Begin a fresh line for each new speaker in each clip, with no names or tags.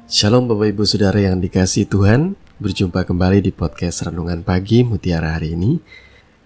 Shalom Bapak Ibu Saudara yang dikasihi Tuhan. Berjumpa kembali di podcast Renungan Pagi Mutiara hari ini,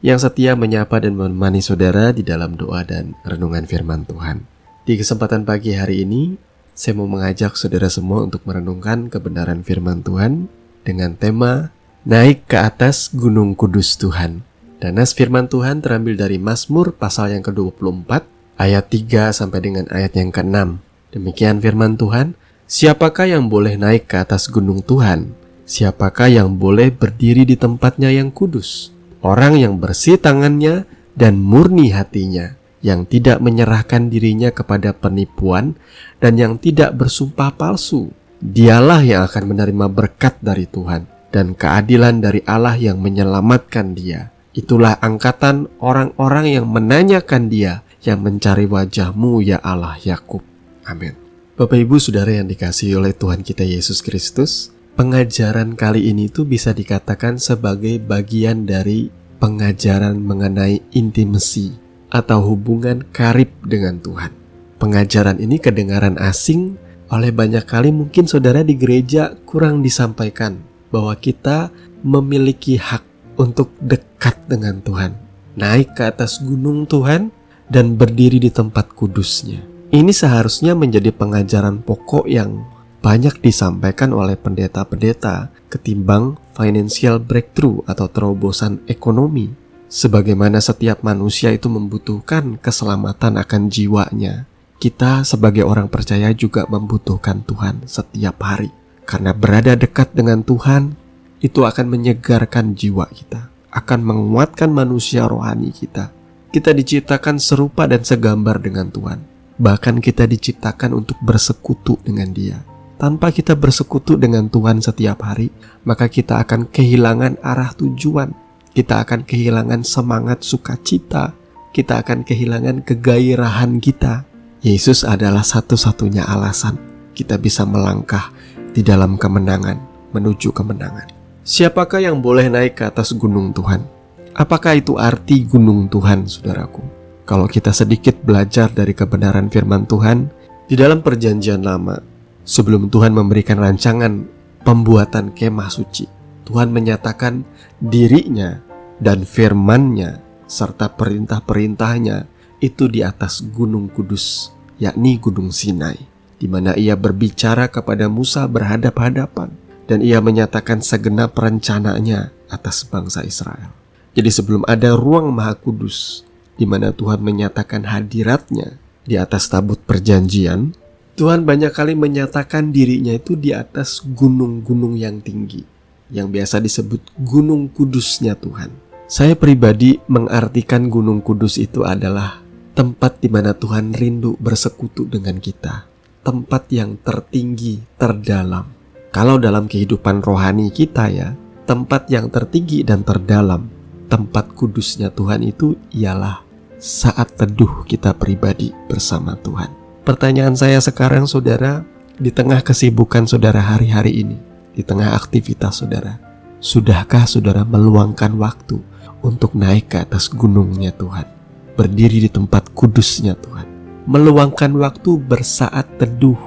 yang setia menyapa dan menemani saudara di dalam doa dan renungan firman Tuhan. Di kesempatan pagi hari ini, saya mau mengajak saudara semua untuk merenungkan kebenaran firman Tuhan dengan tema Naik ke atas Gunung Kudus Tuhan. Dan nas firman Tuhan terambil dari Mazmur pasal yang ke-24 ayat 3 sampai dengan ayat yang ke-6. Demikian firman Tuhan. Siapakah yang boleh naik ke atas gunung Tuhan? Siapakah yang boleh berdiri di tempatnya yang kudus? Orang yang bersih tangannya dan murni hatinya, yang tidak menyerahkan dirinya kepada penipuan dan yang tidak bersumpah palsu. Dialah yang akan menerima berkat dari Tuhan dan keadilan dari Allah yang menyelamatkan dia. Itulah angkatan orang-orang yang menanyakan dia, yang mencari wajah-Mu ya Allah Yakub. Amin. Bapak Ibu Saudara yang dikasihi oleh Tuhan kita Yesus Kristus, pengajaran kali ini tuh bisa dikatakan sebagai bagian dari pengajaran mengenai intimasi atau hubungan karib dengan Tuhan. Pengajaran ini kedengaran asing, oleh banyak kali mungkin saudara di gereja kurang disampaikan bahwa kita memiliki hak untuk dekat dengan Tuhan, naik ke atas gunung Tuhan dan berdiri di tempat kudusnya. Ini seharusnya menjadi pengajaran pokok yang banyak disampaikan oleh pendeta-pendeta ketimbang financial breakthrough atau terobosan ekonomi. Sebagaimana setiap manusia itu membutuhkan keselamatan akan jiwanya, kita sebagai orang percaya juga membutuhkan Tuhan setiap hari. Karena berada dekat dengan Tuhan, itu akan menyegarkan jiwa kita, akan menguatkan manusia rohani kita. Kita diciptakan serupa dan segambar dengan Tuhan. Bahkan kita diciptakan untuk bersekutu dengan Dia. Tanpa kita bersekutu dengan Tuhan setiap hari, maka kita akan kehilangan arah tujuan. Kita akan kehilangan semangat sukacita. Kita akan kehilangan kegairahan kita. Yesus adalah satu-satunya alasan kita bisa melangkah di dalam kemenangan, menuju kemenangan. Siapakah yang boleh naik ke atas gunung Tuhan? Apakah itu arti gunung Tuhan, saudaraku? Kalau kita sedikit belajar dari kebenaran firman Tuhan, di dalam perjanjian lama, sebelum Tuhan memberikan rancangan pembuatan kemah suci, Tuhan menyatakan dirinya dan firman-Nya serta perintah-perintahnya itu di atas gunung kudus, yakni gunung Sinai, di mana Ia berbicara kepada Musa berhadap-hadapan, dan Ia menyatakan segenap rencananya atas bangsa Israel. Jadi sebelum ada ruang maha kudus, di mana Tuhan menyatakan hadirat-Nya di atas tabut perjanjian, Tuhan banyak kali menyatakan dirinya itu di atas gunung-gunung yang tinggi, yang biasa disebut gunung kudusnya Tuhan. Saya pribadi mengartikan gunung kudus itu adalah tempat di mana Tuhan rindu bersekutu dengan kita, tempat yang tertinggi, terdalam. Kalau dalam kehidupan rohani kita ya, tempat yang tertinggi dan terdalam, tempat kudusnya Tuhan itu ialah saat teduh kita pribadi bersama Tuhan. Pertanyaan saya sekarang, saudara, di tengah kesibukan saudara hari-hari ini, di tengah aktivitas saudara, sudahkah saudara meluangkan waktu untuk naik ke atas gunungnya Tuhan, berdiri di tempat kudusnya Tuhan, meluangkan waktu bersaat teduh,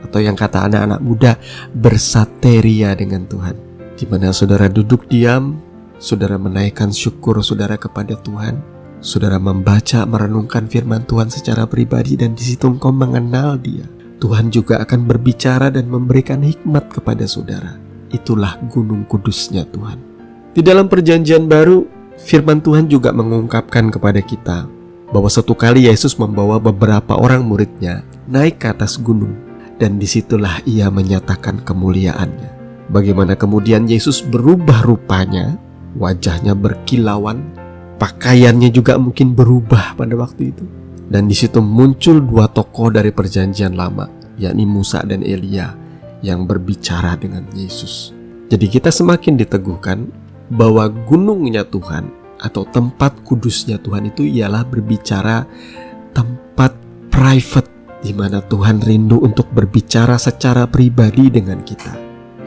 atau yang kata anak-anak muda, bersateria dengan Tuhan, di mana saudara duduk diam, saudara menaikkan syukur saudara kepada Tuhan, saudara membaca, merenungkan firman Tuhan secara pribadi, dan di situ engkau mengenal Dia. Tuhan juga akan berbicara dan memberikan hikmat kepada saudara. Itulah gunung kudusnya Tuhan. Di dalam perjanjian baru, firman Tuhan juga mengungkapkan kepada kita bahwa suatu kali Yesus membawa beberapa orang murid-Nya naik ke atas gunung, dan disitulah Ia menyatakan kemuliaan-Nya. Bagaimana kemudian Yesus berubah rupanya, wajahnya berkilauan, pakaiannya juga mungkin berubah pada waktu itu. Dan di situ muncul dua tokoh dari perjanjian lama, yakni Musa dan Elia, yang berbicara dengan Yesus. Jadi kita semakin diteguhkan bahwa gunungnya Tuhan atau tempat kudusnya Tuhan itu ialah berbicara tempat private, di mana Tuhan rindu untuk berbicara secara pribadi dengan kita.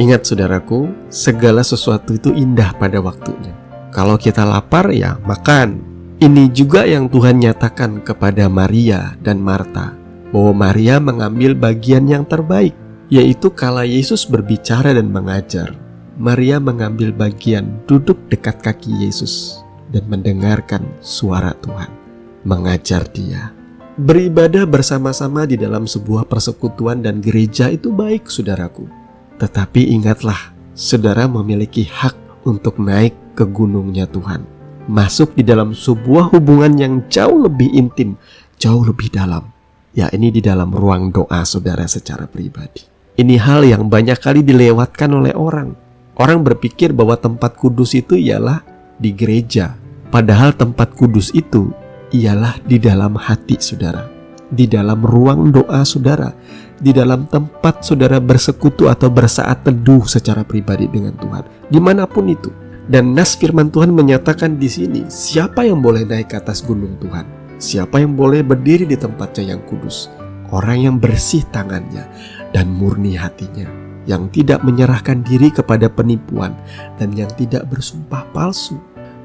Ingat saudaraku, segala sesuatu itu indah pada waktunya. Kalau kita lapar ya makan. Ini juga yang Tuhan nyatakan kepada Maria dan Marta, bahwa Maria mengambil bagian yang terbaik, yaitu kala Yesus berbicara dan mengajar, Maria mengambil bagian duduk dekat kaki Yesus dan mendengarkan suara Tuhan mengajar dia. Beribadah bersama-sama di dalam sebuah persekutuan dan gereja itu baik, saudaraku. Tetapi ingatlah, saudara memiliki hak untuk naik ke gunungnya Tuhan, masuk di dalam sebuah hubungan yang jauh lebih intim, jauh lebih dalam. Ya, ini di dalam ruang doa saudara secara pribadi. Ini hal yang banyak kali dilewatkan oleh orang. Orang berpikir bahwa tempat kudus itu ialah di gereja. Padahal tempat kudus itu ialah di dalam hati saudara, di dalam ruang doa saudara, di dalam tempat saudara bersekutu atau bersaat teduh secara pribadi dengan Tuhan, dimanapun itu. Dan nas firman Tuhan menyatakan di sini, siapa yang boleh naik ke atas gunung Tuhan? Siapa yang boleh berdiri di tempatnya yang kudus? Orang yang bersih tangannya dan murni hatinya, yang tidak menyerahkan diri kepada penipuan dan yang tidak bersumpah palsu.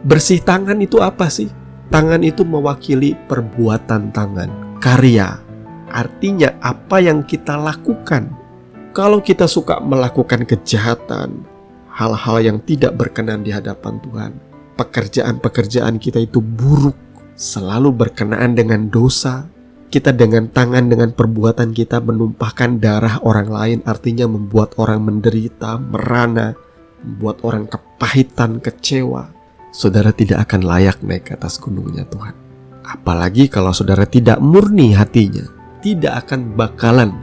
Bersih tangan itu apa sih? Tangan itu mewakili perbuatan tangan, karya. Artinya apa yang kita lakukan. Kalau kita suka melakukan kejahatan, hal-hal yang tidak berkenan di hadapan Tuhan, pekerjaan-pekerjaan kita itu buruk, selalu berkenaan dengan dosa, kita dengan tangan, dengan perbuatan kita menumpahkan darah orang lain, artinya membuat orang menderita, merana, membuat orang kepahitan, kecewa. Saudara tidak akan layak naik ke atas gunungnya Tuhan. Apalagi kalau saudara tidak murni hatinya, tidak akan bakalan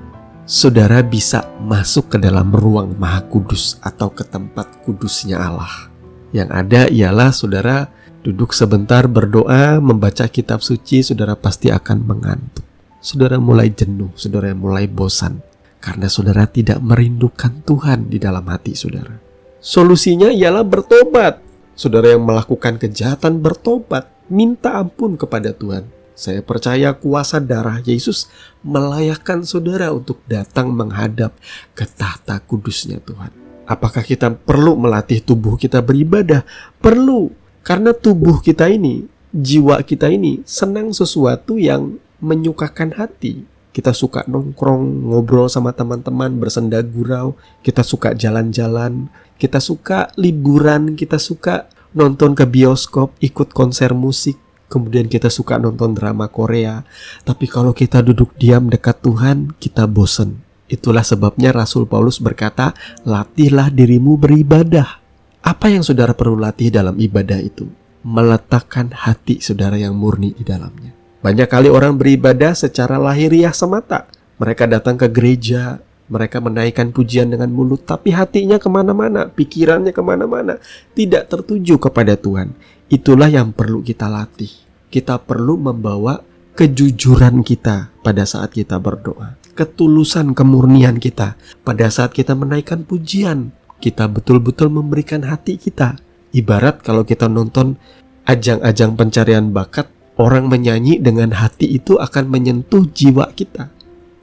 saudara bisa masuk ke dalam ruang maha kudus atau ke tempat kudusnya Allah. Yang ada ialah saudara duduk sebentar berdoa, membaca kitab suci, saudara pasti akan mengantuk. Saudara mulai jenuh, saudara mulai bosan, karena saudara tidak merindukan Tuhan di dalam hati saudara. Solusinya ialah bertobat. Saudara yang melakukan kejahatan bertobat, minta ampun kepada Tuhan. Saya percaya kuasa darah Yesus melayakkan saudara untuk datang menghadap ke tahta kudusnya Tuhan. Apakah kita perlu melatih tubuh kita beribadah? Perlu. Karena tubuh kita ini, jiwa kita ini senang sesuatu yang menyukakan hati. Kita suka nongkrong, ngobrol sama teman-teman, bersenda gurau. Kita suka jalan-jalan, kita suka liburan, kita suka nonton ke bioskop, ikut konser musik. Kemudian kita suka nonton drama Korea. Tapi kalau kita duduk diam dekat Tuhan, kita bosan. Itulah sebabnya Rasul Paulus berkata, latihlah dirimu beribadah. Apa yang saudara perlu latih dalam ibadah itu? Meletakkan hati saudara yang murni di dalamnya. Banyak kali orang beribadah secara lahiriah semata. Mereka datang ke gereja, mereka menaikkan pujian dengan mulut, tapi hatinya kemana-mana, pikirannya kemana-mana, tidak tertuju kepada Tuhan. Itulah yang perlu kita latih. Kita perlu membawa kejujuran kita pada saat kita berdoa, ketulusan kemurnian kita pada saat kita menaikkan pujian. Kita betul-betul memberikan hati kita. Ibarat kalau kita nonton ajang-ajang pencarian bakat, orang menyanyi dengan hati itu akan menyentuh jiwa kita.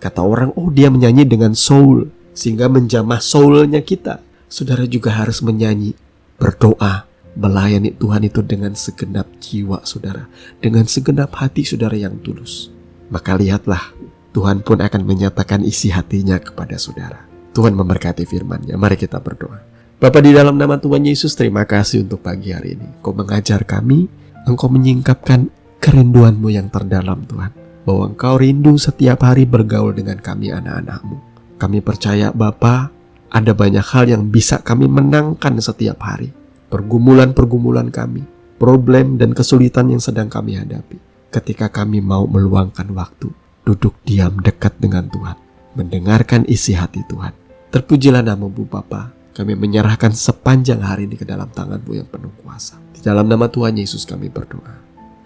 Kata orang, oh dia menyanyi dengan soul, sehingga menjamah soulnya kita. Saudara juga harus menyanyi, berdoa, melayani Tuhan itu dengan segenap jiwa saudara, dengan segenap hati saudara yang tulus. Maka lihatlah, Tuhan pun akan menyatakan isi hatinya kepada saudara. Tuhan memberkati firman-Nya. Mari kita berdoa. Bapa, di dalam nama Tuhan Yesus, terima kasih untuk pagi hari ini. Engkau mengajar kami, Engkau menyingkapkan kerinduan-Mu yang terdalam Tuhan, bahwa Engkau rindu setiap hari bergaul dengan kami anak-anak-Mu. Kami percaya Bapa, ada banyak hal yang bisa kami menangkan setiap hari. Pergumulan-pergumulan kami, problem dan kesulitan yang sedang kami hadapi. Ketika kami mau meluangkan waktu, duduk diam dekat dengan Tuhan, mendengarkan isi hati Tuhan. Terpujilah nama-Mu Bapa. Kami menyerahkan sepanjang hari ini ke dalam tangan-Mu yang penuh kuasa. Di dalam nama Tuhan Yesus kami berdoa.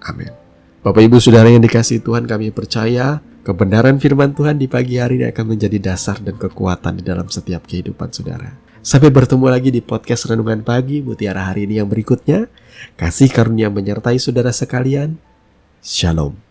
Amin. Bapak Ibu Saudara yang dikasihi Tuhan, kami percaya kebenaran firman Tuhan di pagi hari ini akan menjadi dasar dan kekuatan di dalam setiap kehidupan saudara. Sampai bertemu lagi di podcast Renungan Pagi Mutiara hari ini yang berikutnya. Kasih karunia menyertai saudara sekalian. Shalom.